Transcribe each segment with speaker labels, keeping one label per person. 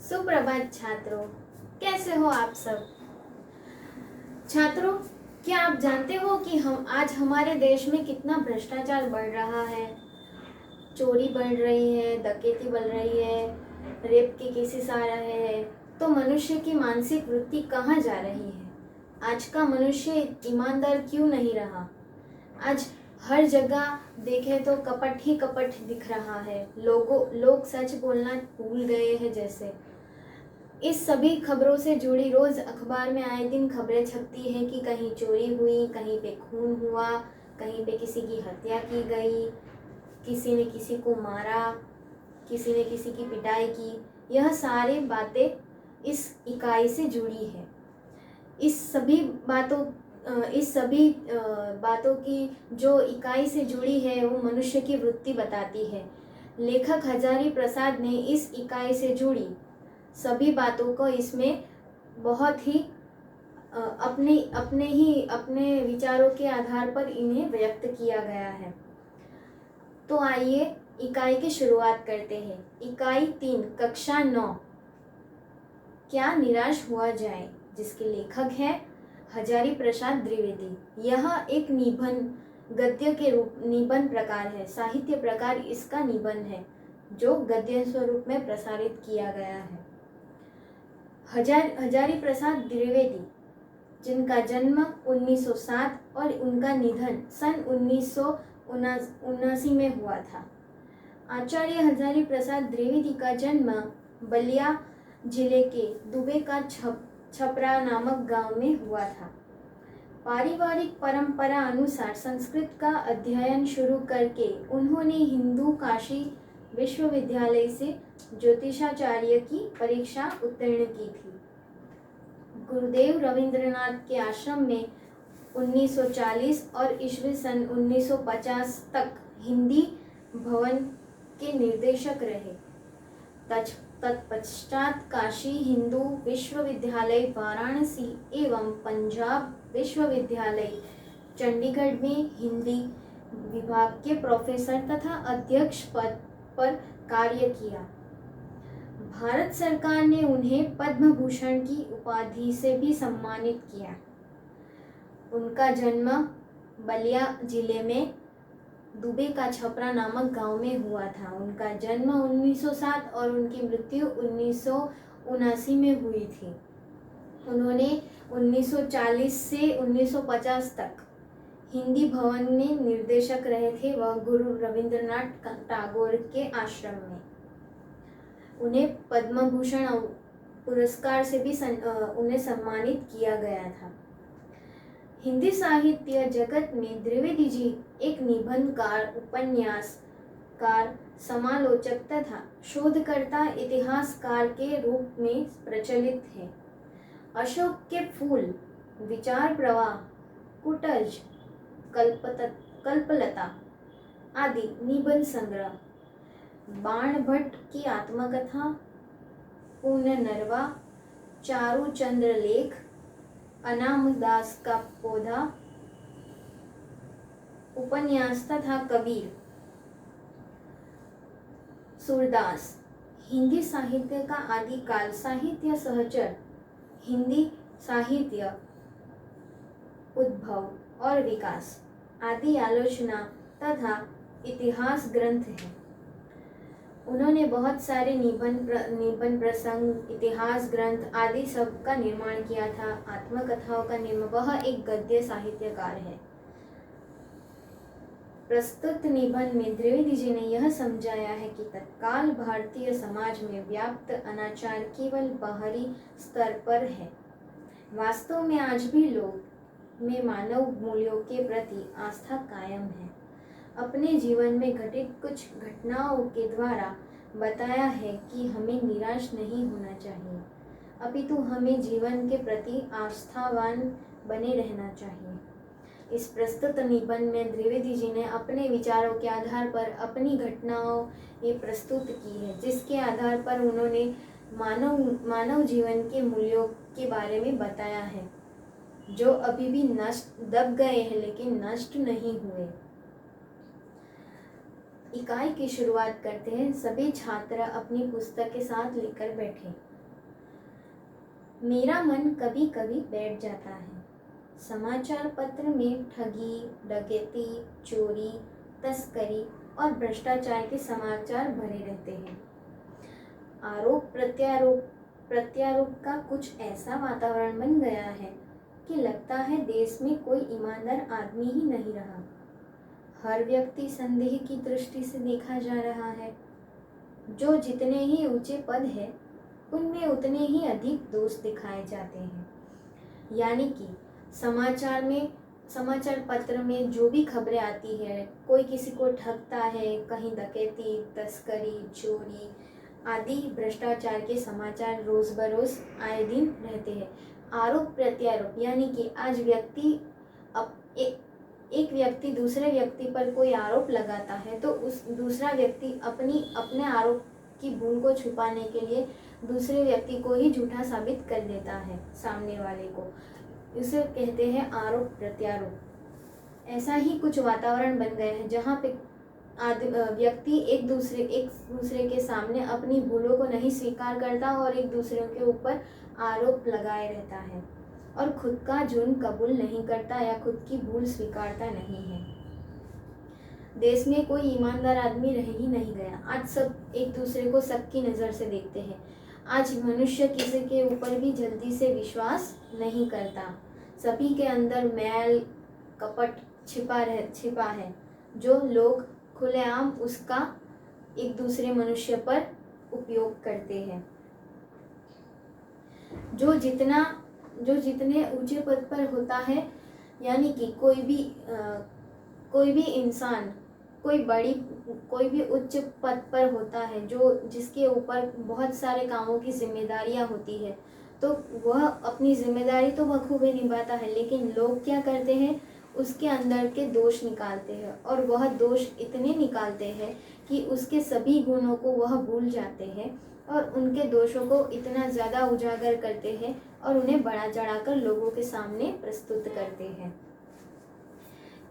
Speaker 1: सुप्रभात छात्रों, कैसे हो आप सब। छात्रों, क्या आप जानते हो कि हम आज हमारे देश में कितना भ्रष्टाचार बढ़ रहा है। चोरी बढ़ रही है, डकैती बढ़ रही है, रेप के केसेस आ रहे हैं। तो मनुष्य की मानसिक वृत्ति कहाँ जा रही है। आज का मनुष्य ईमानदार क्यों नहीं रहा। आज हर जगह देखें तो कपट ही कपट दिख रहा है। लोग सच बोलना भूल गए हैं। जैसे इस सभी खबरों से जुड़ी रोज अखबार में आए दिन खबरें छपती हैं कि कहीं चोरी हुई, कहीं पे खून हुआ, कहीं पे किसी की हत्या की गई, किसी ने किसी को मारा, किसी ने किसी की पिटाई की। यह सारी बातें इस इकाई से जुड़ी है। इस सभी बातों की जो इकाई से जुड़ी है वो मनुष्य की वृत्ति बताती है। लेखक हजारी प्रसाद ने इस इकाई से जुड़ी सभी बातों को इसमें बहुत ही अपने विचारों के आधार पर इन्हें व्यक्त किया गया है। तो आइए इकाई की शुरुआत करते हैं। इकाई 3, कक्षा 9, क्या निराश हुआ जाए, जिसके लेखक हैं हजारी प्रसाद द्विवेदी। यह एक निबंध गद्य के रूप निबंध प्रकार है, साहित्य प्रकार इसका निबंध है जो गद्य स्वरूप में प्रसारित किया गया है। हजारी प्रसाद द्विवेदी, जिनका जन्म 1907 और उनका निधन सन 1979 में हुआ था। आचार्य हजारी प्रसाद द्विवेदी का जन्म बलिया जिले के दुबे का छपरा नामक गांव में हुआ था। पारिवारिक परंपरा अनुसार संस्कृत का अध्ययन शुरू करके उन्होंने हिंदू काशी विश्वविद्यालय से ज्योतिषाचार्य की परीक्षा उत्तीर्ण की थी। गुरुदेव रविंद्रनाथ के आश्रम में 1940 और ईस्वी सन 1950 तक हिंदी भवन के निर्देशक रहे। तत्पश्चात काशी हिंदू विश्वविद्यालय वाराणसी एवं पंजाब विश्वविद्यालय चंडीगढ़ में हिंदी विभाग के प्रोफेसर तथा अध्यक्ष पद पर कार्य किया। भारत सरकार ने उन्हें पद्म भूषण की उपाधि से भी सम्मानित किया। उनका जन्म बलिया जिले में दुबे का छपरा नामक गांव में हुआ था। उनका जन्म 1907 और उनकी मृत्यु 1979 में हुई थी। उन्होंने 1940 से 1950 तक हिंदी भवन में निर्देशक रहे थे। वह गुरु रविंद्रनाथ टैगोर के आश्रम में। उन्हें पद्म भूषण पुरस्कार से भी उन्हें सम्मानित किया गया था। हिंदी साहित्य जगत में द्विवेदी जी एक निबंधकार, उपन्यासकार, समालोचक तथा शोधकर्ता, इतिहासकार के रूप में प्रचलित हैं। अशोक के फूल, विचार प्रवाह, कुटज, कल्पलता आदि निबंध संग्रह, बाण भट्ट की आत्मकथा, पुनर्नवा, चारुचंद्र लेख, अनाम दास का पौधा, उपन्यास तथा कबीर, सूरदास, हिंदी साहित्य का आदिकाल, साहित्य सहचर, हिंदी साहित्य उद्भव और विकास आदि आलोचना तथा इतिहास ग्रंथ है। उन्होंने बहुत सारे निबंध प्रसंग, इतिहास ग्रंथ आदि सब का निर्माण किया था। आत्मकथाओं का निर्माण, वह एक गद्य साहित्यकार है। प्रस्तुत निबंध में द्विवेदी जी ने यह समझाया है कि तत्काल भारतीय समाज में व्याप्त अनाचार केवल बाहरी स्तर पर है। वास्तव में आज भी लोग में मानव मूल्यों के प्रति आस्था कायम है। अपने जीवन में घटित कुछ घटनाओं के द्वारा बताया है कि हमें निराश नहीं होना चाहिए, अपितु हमें जीवन के प्रति आस्थावान बने रहना चाहिए। इस प्रस्तुत निबंध में द्विवेदी जी ने अपने विचारों के आधार पर अपनी घटनाओं ये प्रस्तुत की है, जिसके आधार पर उन्होंने मानव जीवन के मूल्यों के बारे में बताया है, जो अभी भी दब गए हैं लेकिन नष्ट नहीं हुए। इकाई की शुरुआत करते हैं। सभी छात्र अपनी पुस्तक के साथ लेकर बैठे। मेरा मन कभी कभी बैठ जाता है। समाचार पत्र में ठगी, डकैती, चोरी, तस्करी और भ्रष्टाचार के समाचार भरे रहते हैं। आरोप प्रत्यारोप का कुछ ऐसा वातावरण बन गया है कि लगता है देश में कोई ईमानदार आदमी ही नहीं रहा। हर व्यक्ति संदेह की दृष्टि से देखा जा रहा है। जो जितने ही ऊंचे पद है उनमें उतने ही अधिक दोष दिखाए जाते हैं। यानी कि समाचार पत्र में जो भी खबरें आती है, कोई किसी को ठगता है, कहीं डकैती, तस्करी, चोरी आदि भ्रष्टाचार के समाचार रोज बरोज आए दिन रहते हैं। आरोप प्रत्यारोप यानी कि आज एक व्यक्ति दूसरे व्यक्ति पर कोई आरोप लगाता है तो उस दूसरा व्यक्ति अपने आरोप की भूल को छुपाने के लिए दूसरे व्यक्ति को ही झूठा साबित कर देता है सामने वाले को। इसे कहते हैं आरोप प्रत्यारोप। ऐसा ही कुछ वातावरण बन गया है जहाँ पे व्यक्ति एक दूसरे के सामने अपनी भूलों को नहीं स्वीकार करता और एक दूसरे के ऊपर आरोप लगाए रहता है और खुद का जुर्म कबूल नहीं करता या खुद की भूल स्वीकारता नहीं है। देश में कोई ईमानदार आदमी रह ही नहीं गया। आज सब एक दूसरे को सबकी नज़र से देखते हैं। आज मनुष्य किसी के ऊपर भी जल्दी से विश्वास नहीं करता। सभी के अंदर मैल कपट छिपा है जो लोग खुलेआम उसका एक दूसरे मनुष्य पर उपयोग करते हैं। जो जितने ऊंचे पद पर होता है, यानी कि कोई भी इंसान कोई भी उच्च पद पर होता है जिसके ऊपर बहुत सारे कामों की जिम्मेदारियां होती है, तो वह अपनी जिम्मेदारी तो बखूबी निभाता है, लेकिन लोग क्या करते हैं, उसके अंदर के दोष निकालते हैं और वह दोष इतने निकालते हैं कि उसके सभी गुणों को वह भूल जाते हैं और उनके दोषों को इतना ज़्यादा उजागर करते हैं और उन्हें बढ़ा चढ़ाकर लोगों के सामने प्रस्तुत करते हैं।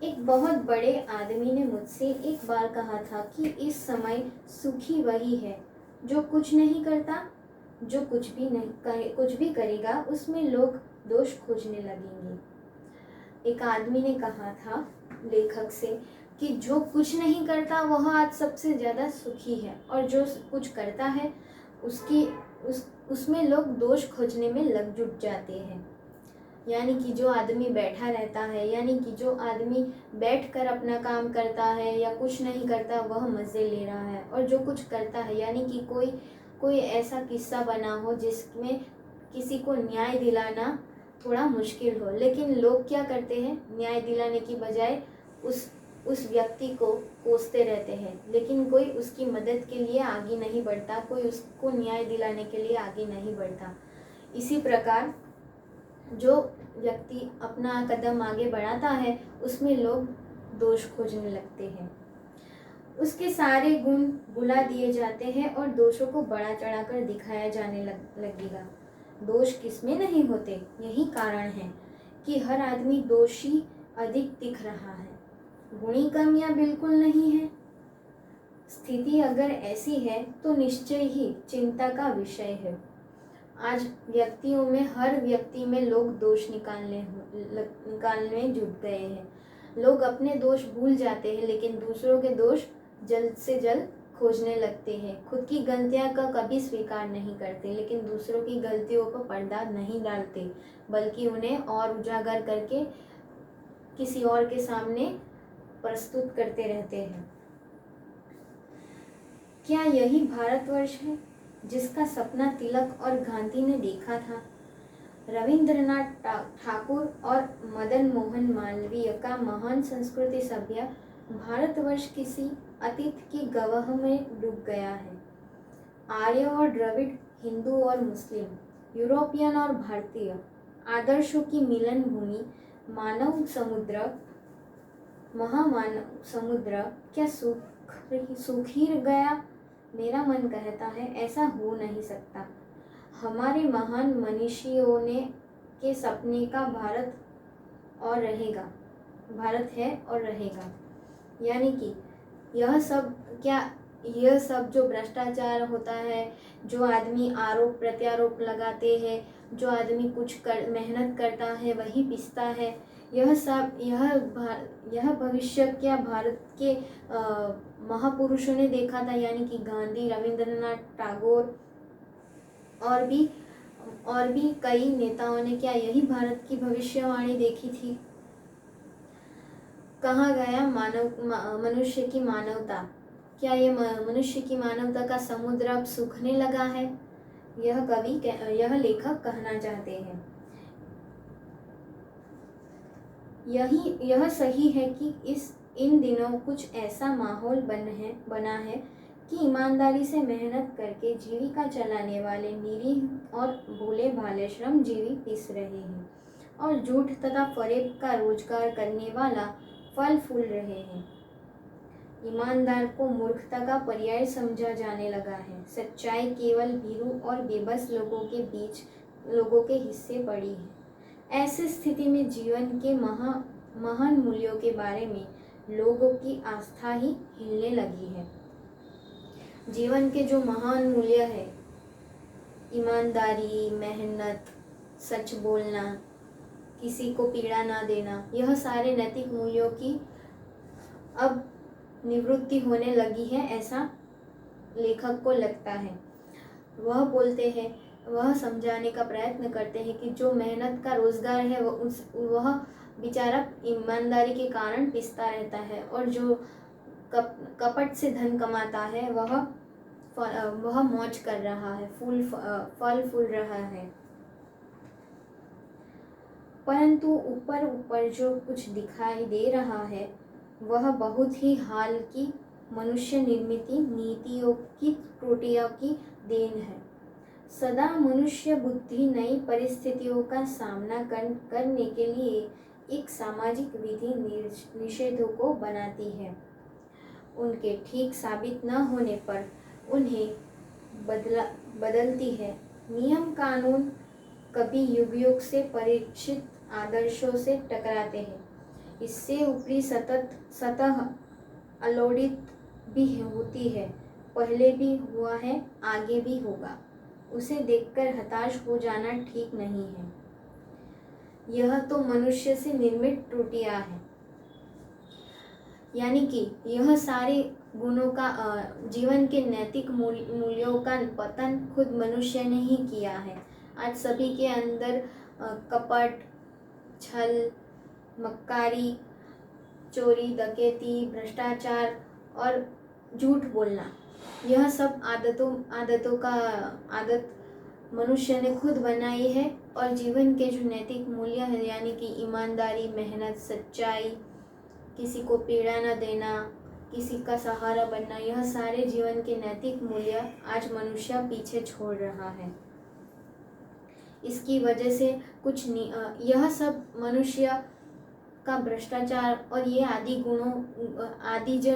Speaker 1: एक बहुत बड़े आदमी ने मुझसे एक बार कहा था कि इस समय सुखी वही है जो कुछ नहीं करता, जो कुछ भी करेगा उसमें लोग दोष खोजने लगेंगे। एक आदमी ने कहा था लेखक से कि जो कुछ नहीं करता वह आज सबसे ज़्यादा सुखी है और जो कुछ करता है उसमें लोग दोष खोजने में लग जुट जाते हैं। यानी कि जो आदमी बैठा रहता है, यानी कि जो आदमी बैठकर अपना काम करता है या कुछ नहीं करता वह मज़े ले रहा है, और जो कुछ करता है यानी कि कोई ऐसा किस्सा बना हो जिसमें किसी को न्याय दिलाना थोड़ा मुश्किल हो, लेकिन लोग क्या करते हैं, न्याय दिलाने की बजाय उस व्यक्ति को कोसते रहते हैं, लेकिन कोई उसकी मदद के लिए आगे नहीं बढ़ता, कोई उसको न्याय दिलाने के लिए आगे नहीं बढ़ता। इसी प्रकार जो व्यक्ति अपना कदम आगे बढ़ाता है उसमें लोग दोष खोजने लगते हैं, उसके सारे गुण भुला दिए जाते हैं और दोषों को बढ़ा चढ़ाकर दिखाया जाने लगेगा। दोष किसमें नहीं होते, यही कारण है कि हर आदमी दोषी अधिक दिख रहा है, गुणी कमियां बिल्कुल नहीं है। स्थिति अगर ऐसी है तो निश्चय ही चिंता का विषय है। आज हर व्यक्ति में लोग दोष निकालने जुट गए हैं। लोग अपने दोष भूल जाते हैं, लेकिन दूसरों के दोष जल्द से जल्द खोजने लगते हैं। खुद की गलतियां का कभी स्वीकार नहीं करते, लेकिन दूसरों की गलतियों पर पर्दा नहीं डालते, बल्कि उन्हें और उजागर करके किसी और के सामने प्रस्तुत करते रहते हैं। क्या यही भारतवर्ष है जिसका सपना तिलक और गांधी ने देखा था? रविंद्रनाथ ठाकुर और मदन मोहन मालवीय का महान संस्कृति सभ्य भारतवर्ष किसी अतीत की गवाह में डूब गया है। आर्य और द्रविड़, हिंदू और मुस्लिम, यूरोपियन और भारतीय आदर्शों की मिलन भूमि, महामानव समुद्र क्या सूख ही गया? मेरा मन कहता है ऐसा हो नहीं सकता। हमारे महान मनीषियों के सपने का भारत है और रहेगा। यानी कि यह सब जो भ्रष्टाचार होता है, जो आदमी आरोप प्रत्यारोप लगाते हैं, जो आदमी मेहनत करता है वही पिसता है, यह भविष्य क्या भारत के महापुरुषों ने देखा था, यानी कि गांधी, रविंद्रनाथ टैगोर और भी कई नेताओं ने क्या यही भारत की भविष्यवाणी देखी थी। कहाँ गया मनुष्य की मानवता? क्या ये मनुष्य की मानवता का समुद्र अब सूखने लगा है? यह लेखक कहना चाहते हैं। यह सही है कि इन दिनों कुछ ऐसा माहौल बना है कि ईमानदारी से मेहनत करके जीविका चलाने वाले निरीह और भोले भाले श्रमजीवी पिस रहे हैं और झूठ तथा फरेब का रोजगार करने वाला फल फूल रहे हैं। ईमानदार को मूर्खता का पर्याय समझा जाने लगा है। सच्चाई केवल भीरू और बेबस लोगों के हिस्से पड़ी है। ऐसी स्थिति में जीवन के महान मूल्यों के बारे में लोगों की आस्था ही हिलने लगी है। जीवन के जो महान मूल्य है, ईमानदारी, मेहनत, सच बोलना, किसी को पीड़ा ना देना, यह सारे नैतिक मूल्यों की अब निवृत्ति होने लगी है, ऐसा लेखक को लगता है। वह समझाने का प्रयत्न करते हैं कि जो मेहनत का रोजगार है वह बेचारा ईमानदारी के कारण पिसता रहता है, और जो कपट से धन कमाता है वह मौज कर रहा है, फल फूल रहा है। परंतु ऊपर जो कुछ दिखाई दे रहा है वह बहुत ही हाल की मनुष्य निर्मित नीतियों की त्रुटियों की देन है। सदा मनुष्य बुद्धि नई परिस्थितियों का सामना करने के लिए एक सामाजिक विधि निषेधों को बनाती है। उनके ठीक साबित न होने पर उन्हें बदलती है। नियम कानून कभी युग से परीक्षित आदर्शों से टकराते हैं। इससे ऊपरी सतह अलोड़ित भी होती है, पहले भी हुआ है, आगे भी होगा। उसे देखकर हताश हो जाना ठीक नहीं है। यह तो मनुष्य से निर्मित त्रुटियां हैं, यानी कि यह सारे गुणों का जीवन के नैतिक मूल्यों का पतन खुद मनुष्य ने ही किया है। आज सभी के अंदर कपट, छल, मक्कारी, चोरी, डकैती, भ्रष्टाचार और झूठ बोलना, यह सब आदत मनुष्य ने खुद बनाई है। और जीवन के जो नैतिक मूल्य है, यानी कि ईमानदारी, मेहनत, सच्चाई, किसी को पीड़ा न देना, किसी का सहारा बनना, यह सारे जीवन के नैतिक मूल्य आज मनुष्य पीछे छोड़ रहा है। इसकी वजह से यह सब मनुष्य का भ्रष्टाचार और ये आदि जो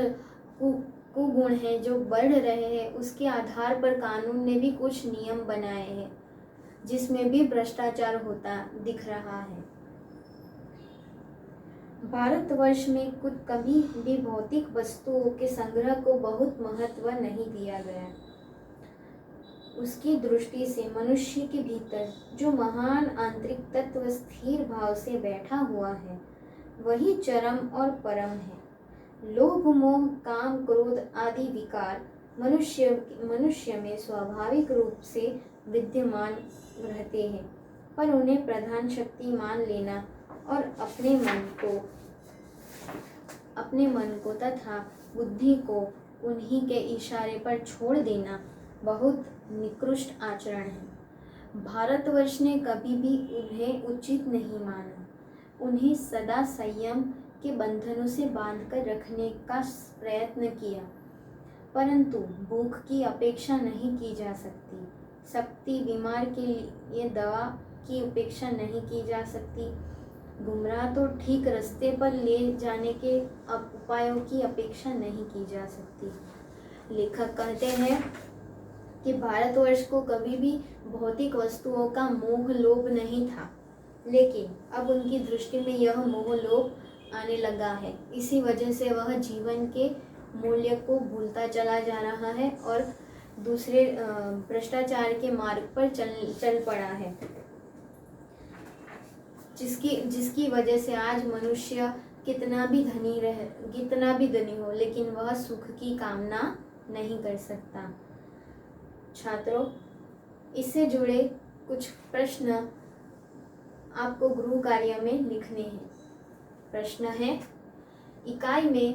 Speaker 1: कुगुण है जो बढ़ रहे हैं, उसके आधार पर कानून ने भी कुछ नियम बनाए हैं जिसमें भी भ्रष्टाचार होता दिख रहा है। भारतवर्ष में कुछ कभी भी भौतिक वस्तुओं के संग्रह को बहुत महत्व नहीं दिया गया। उसकी दृष्टि से मनुष्य के भीतर जो महान आंतरिक तत्व स्थिर भाव से बैठा हुआ है वही चरम और परम है। लोभ, मोह, काम, क्रोध आदि विकार मनुष्य में स्वाभाविक रूप से विद्यमान रहते हैं, पर उन्हें प्रधान शक्ति मान लेना और अपने मन को तथा बुद्धि को उन्हीं के इशारे पर छोड़ देना बहुत निकृष्ट आचरण है। भारतवर्ष ने कभी भी उन्हें उचित नहीं माना। उन्हें सदा संयम के बंधनों से बांधकर रखने का प्रयत्न किया, परंतु भूख की अपेक्षा नहीं की जा सकती। शक्ति बीमार के लिए दवा की अपेक्षा नहीं की जा सकती। गुमराह तो ठीक रास्ते पर ले जाने के उपायों की अपेक्षा नहीं की जा सकती। लेखक कहते हैं कि भारतवर्ष को कभी भी भौतिक वस्तुओं का मोह लोभ नहीं था, लेकिन अब उनकी दृष्टि में यह मोह लोभ आने लगा है। इसी वजह से वह जीवन के मूल्य को भूलता चला जा रहा है और दूसरे भ्रष्टाचार के मार्ग पर चल पड़ा है, जिसकी वजह से आज मनुष्य कितना भी धनी हो, लेकिन वह सुख की कामना नहीं कर सकता। छात्रों, इससे जुड़े कुछ प्रश्न आपको गृह कार्य में लिखने हैं। प्रश्न है, इकाई में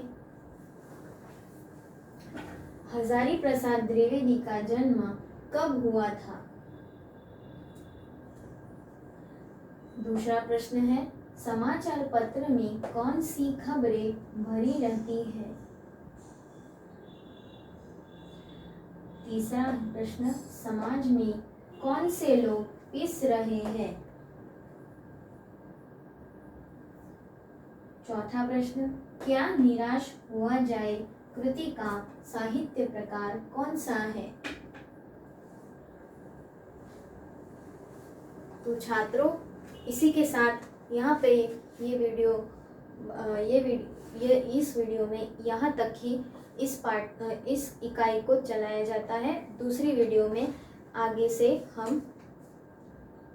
Speaker 1: हजारी प्रसाद द्विवेदी का जन्म कब हुआ था? दूसरा प्रश्न है, समाचार पत्र में कौन सी खबरें भरी रहती है? तीसरा प्रश्न, समाज में कौन से लोग पिस रहे हैं? चौथा प्रश्न, क्या निराश हुआ जाए कृति का साहित्य प्रकार कौन सा है? तो छात्रों, इसी के साथ यहाँ पे इस वीडियो में यहाँ तक ही इस इकाई को चलाया जाता है। दूसरी वीडियो में आगे से हम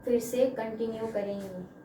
Speaker 1: फिर से कंटिन्यू करेंगे।